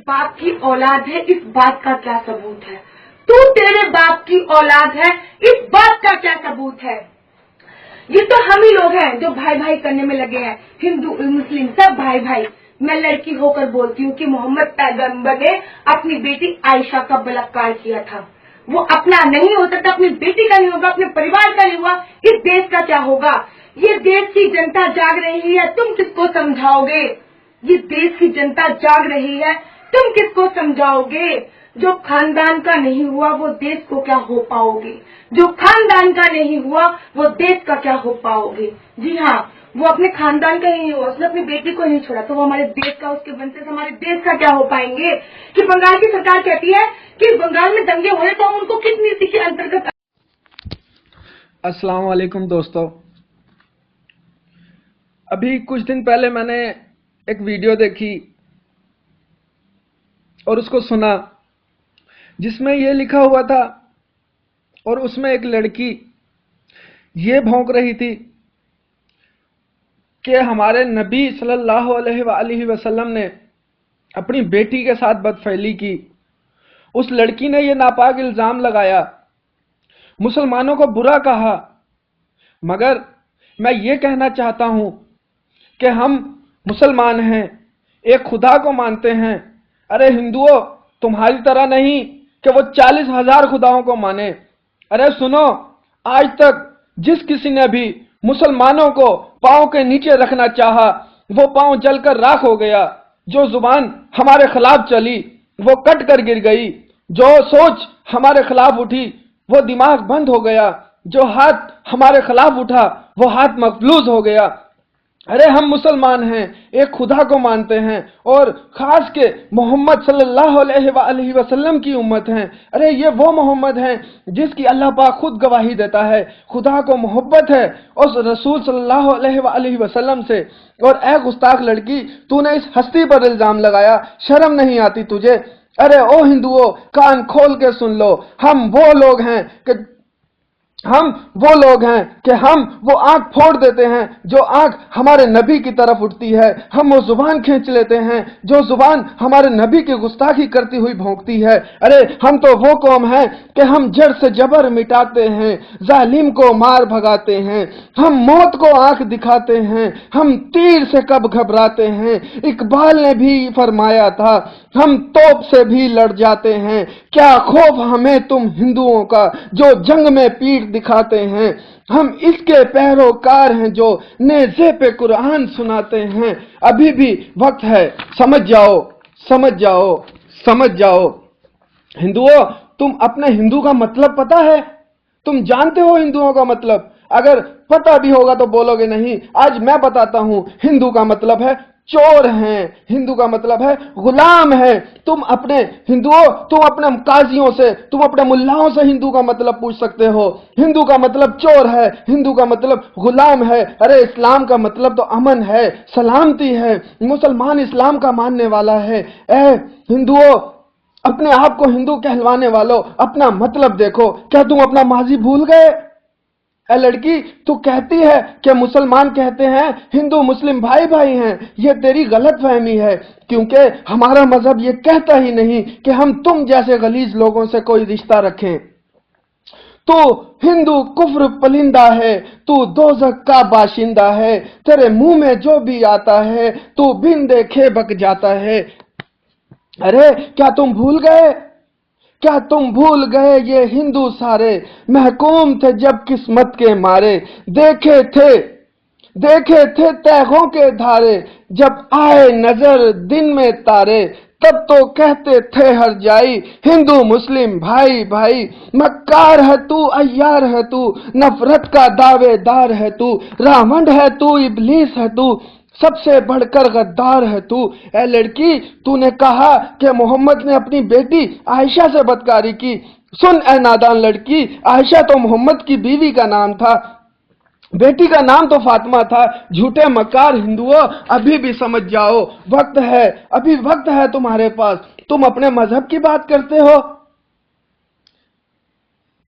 बाप की औलाद है, इस बात का क्या सबूत है? तू तेरे बाप की औलाद है, इस बात का क्या सबूत है? ये तो हम ही लोग हैं जो भाई भाई करने में लगे हैं, हिंदू मुस्लिम सब भाई भाई। मैं लड़की होकर बोलती हूँ कि मोहम्मद पैगंबर ने अपनी बेटी आयशा का बलात्कार किया था। वो अपना नहीं हो सकता, अपनी बेटी का नहीं होगा, अपने परिवार का नहीं हुआ, इस देश का क्या होगा? ये देश की जनता जाग रही है, तुम किसको समझाओगे? ये देश की जनता जाग रही है, तुम किसको समझाओगे? जो खानदान का नहीं हुआ वो देश को क्या हो पाओगे? जो खानदान का नहीं हुआ वो देश का क्या हो पाओगे? जी हाँ, वो अपने खानदान का ही नहीं हुआ, उसने अपनी बेटी को नहीं छोड़ा, तो वो हमारे देश का, उसके वंशज हमारे देश का क्या हो पाएंगे? कि बंगाल की सरकार कहती है कि बंगाल में दंगे हो रहे तो हम उनको किस नीति के अंतर्गत। अस्सलाम वालेकुम दोस्तों, अभी कुछ दिन पहले मैंने एक वीडियो देखी और उसको सुना जिसमें ये लिखा हुआ था और उसमें एक लड़की ये भौंक रही थी कि हमारे नबी सल्लल्लाहु अलैहि वसल्लम ने अपनी बेटी के साथ बदफैली की। उस लड़की ने ये नापाक इल्जाम लगाया, मुसलमानों को बुरा कहा। मगर मैं ये कहना चाहता हूं कि हम मुसलमान हैं, एक खुदा को मानते हैं। अरे हिंदुओं, तुम्हारी तरह नहीं कि वो 40,000 खुदाओं को माने। अरे सुनो, आज तक जिस किसी ने भी मुसलमानों को पांव के नीचे रखना चाहा, वो पांव जलकर राख हो गया। जो जुबान हमारे खिलाफ चली वो कट कर गिर गई, जो सोच हमारे खिलाफ उठी वो दिमाग बंद हो गया, जो हाथ हमारे खिलाफ उठा वो हाथ मफलूज हो गया। अरे हम मुसलमान हैं, एक खुदा को मानते हैं और खास के मोहम्मद सल्लल्लाहु अलैहि वसल्लम की उम्मत हैं। अरे ये वो मोहम्मद हैं जिसकी अल्लाह पाक खुद गवाही देता है, खुदा को मोहब्बत है उस रसूल सल्लल्लाहु अलैहि वसल्लम से। और ए गुस्ताख लड़की, तूने इस हस्ती पर इल्जाम लगाया, शर्म नहीं आती तुझे? अरे ओ हिंदुओं, कान खोल के सुन लो, हम वो लोग हैं कि हम वो आंख फोड़ देते हैं जो आंख हमारे नबी की तरफ उठती है। हम वो जुबान खींच लेते हैं जो जुबान हमारे नबी की गुस्ताखी करती हुई भौंकती है। अरे हम तो वो कौम है कि हम जड़ से जबर मिटाते हैं, जालिम को मार भगाते हैं, हम मौत को आंख दिखाते हैं, हम तीर से कब घबराते हैं। इकबाल ने भी फरमाया था, हम तोप से भी लड़ जाते हैं, क्या खौफ हमें तुम हिंदुओं का जो जंग में पीठ दिखाते हैं। हम इसके पैरोकार हैं जो नेज़े पे कुरान सुनाते हैं। अभी भी वक्त है, समझ जाओ, समझ जाओ, समझ जाओ। हिंदुओं, तुम अपने हिंदू का मतलब पता है? तुम जानते हो हिंदुओं का मतलब? अगर पता भी होगा तो बोलोगे नहीं। आज मैं बताता हूं, हिंदू का मतलब है चोर हैं, हिंदू का मतलब है गुलाम है। तुम अपने हिंदुओं, तुम अपने काजियों से, तुम अपने मुल्लाओं से हिंदू का मतलब पूछ सकते हो। हिंदू का मतलब चोर है, हिंदू का मतलब गुलाम है। अरे इस्लाम का मतलब तो अमन है, सलामती है। मुसलमान इस्लाम का मानने वाला है। ए हिंदुओं, अपने आप को हिंदू कहलवाने वालों, अपना मतलब देखो। क्या तुम अपना माजी भूल गए? ए लड़की, तू कहती है कि मुसलमान कहते हैं हिंदू मुस्लिम भाई भाई हैं। यह तेरी गलत फहमी है, क्योंकि हमारा मजहब यह कहता ही नहीं कि हम तुम जैसे गलीज लोगों से कोई रिश्ता रखें। तू हिंदू कुफ्र पलिंदा है, तू दोज़ख का बाशिंदा है, तेरे मुंह में जो भी आता है तू बिन देखे बक जाता है। अरे क्या तुम भूल गए? क्या तुम भूल गए ये हिंदू सारे महकूम थे जब किस्मत के मारे, देखे थे तैगों के धारे, जब आए नजर दिन में तारे, तब तो कहते थे हर जाई हिंदू मुस्लिम भाई भाई। मक्कार है तू, अय्यार है तू, नफरत का दावेदार है तू, रावण है तू, इब्लीस है तू, सबसे बढ़कर गद्दार है तू। ए लड़की, तूने कहा कि मोहम्मद ने अपनी बेटी आयशा से बदकारी की। सुन ए नादान लड़की, आयशा तो मोहम्मद की बीवी का नाम था, बेटी का नाम तो फातिमा था। झूठे मक्कार हिंदुओं, अभी भी समझ जाओ, वक्त है, अभी वक्त है तुम्हारे पास। तुम अपने मजहब की बात करते हो,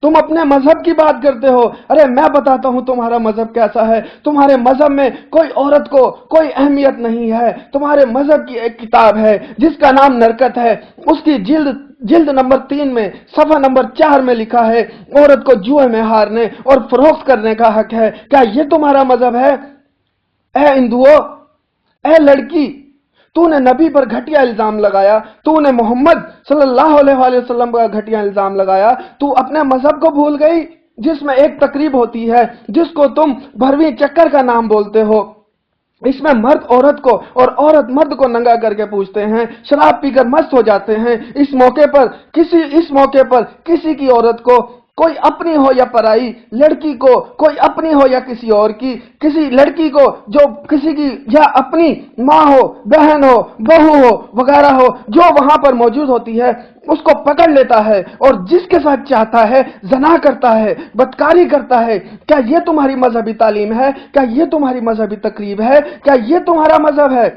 तुम अपने मजहब की बात करते हो। अरे मैं बताता हूं तुम्हारा मजहब कैसा है। तुम्हारे मजहब में कोई औरत को कोई अहमियत नहीं है। तुम्हारे मजहब की एक किताब है जिसका नाम नरकत है, उसकी जिल्द नंबर 3 में सफा नंबर 4 में लिखा है, औरत को जुए में हारने और फरोख्त करने का हक है। क्या ये तुम्हारा मजहब है? ए हिंदुओं, ए लड़की, तूने नबी पर घटिया इल्जाम लगाया, तूने मोहम्मद सल्लल्लाहु अलैहि वसल्लम का घटिया इल्जाम लगाया। तू अपने मजहब को भूल गई जिसमें एक तकरीब होती है जिसको तुम भरवीं चक्कर का नाम बोलते हो। इसमें मर्द औरत को और औरत मर्द को नंगा करके पूछते हैं, शराब पीकर मस्त हो जाते हैं। इस मौके पर किसी की औरत को, कोई अपनी हो या पराई, लड़की को कोई अपनी हो या किसी और की, किसी लड़की को जो किसी की या अपनी माँ हो, बहन हो, बहू हो वगैरह हो, जो वहां पर मौजूद होती है उसको पकड़ लेता है और जिसके साथ चाहता है ज़ना करता है, बदकारी करता है। क्या ये तुम्हारी मजहबी तालीम है? क्या ये तुम्हारी मजहबी तकरीब है? क्या ये तुम्हारा मजहब है?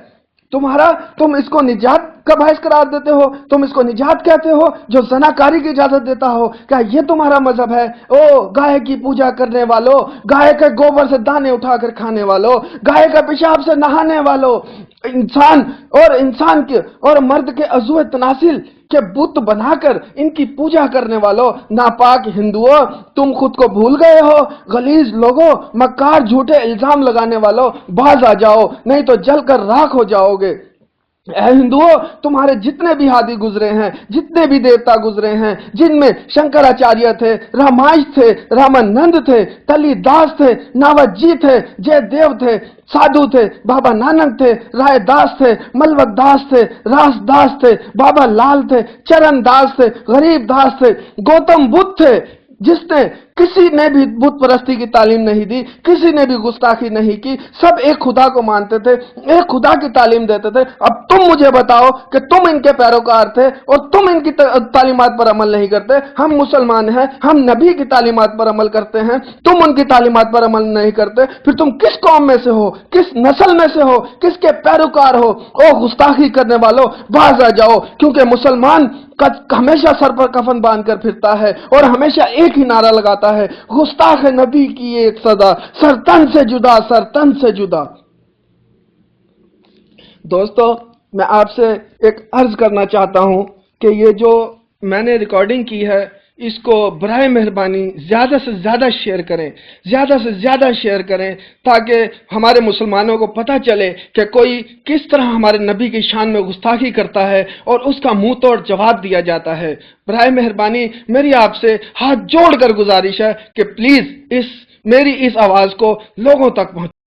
तुम इसको निजात का बायस करार देते हो? तुम इसको निजात कहते हो जो ज़नाकारी की इजाजत देता हो? क्या ये तुम्हारा मजहब है? ओ गाय की पूजा करने वालों, गाय के गोबर से दाने उठाकर खाने वालों, गाय का पेशाब से नहाने वालों, इंसान के और मर्द के अज़्वे तनासिल के बुत बनाकर इनकी पूजा करने वालों, नापाक हिंदुओं, तुम खुद को भूल गए हो। गलीज लोगों, मक्कार झूठे इल्जाम लगाने वालों, बाज आ जाओ, नहीं तो जलकर राख हो जाओगे। हिंदुओं, तुम्हारे जितने भी हादी गुजरे हैं, जितने भी देवता गुजरे हैं, जिनमें शंकराचार्य थे, रामायण थे, रामानंद थे, तलीदास थे, नावजी थे, जयदेव थे, साधु थे, बाबा नानक थे, राय दास थे, मलवक दास थे, रास दास थे, बाबा लाल थे, चरण दास थे, गरीब दास थे, गौतम बुद्ध थे, जिसने किसी ने भी बुत परस्ती की तालीम नहीं दी, किसी ने भी गुस्ताखी नहीं की, सब एक खुदा को मानते थे, एक खुदा की तालीम देते थे। अब तुम मुझे बताओ कि तुम इनके पैरोकार थे और तुम इनकी तालीमात पर अमल नहीं करते। हम मुसलमान हैं, हम नबी की तालीमात पर अमल करते हैं, तुम उनकी तालीमात पर अमल नहीं करते। फिर तुम किस कौम में से हो, किस नस्ल में से हो, किसके पैरोकार हो? ओ गुस्ताखी करने वालों, बाज आ जाओ, क्योंकि मुसलमान हमेशा सर पर कफन बांध कर फिरता है और हमेशा एक ही नारा लगाता है, गुस्ताख नबी की एक सदा, सरतन से जुदा, सरतन से जुदा। दोस्तों, मैं आपसे एक अर्ज करना चाहता हूं कि ये जो मैंने रिकॉर्डिंग की है इसको बराए मेहरबानी ज़्यादा से ज़्यादा शेयर करें, ज़्यादा से ज़्यादा शेयर करें, ताकि हमारे मुसलमानों को पता चले कि कोई किस तरह हमारे नबी की शान में गुस्ताखी करता है और उसका मुंह तोड़ जवाब दिया जाता है। बराए मेहरबानी मेरी आपसे हाथ जोड़कर गुजारिश है कि प्लीज़ मेरी इस आवाज़ को लोगों तक पहुँचाएं।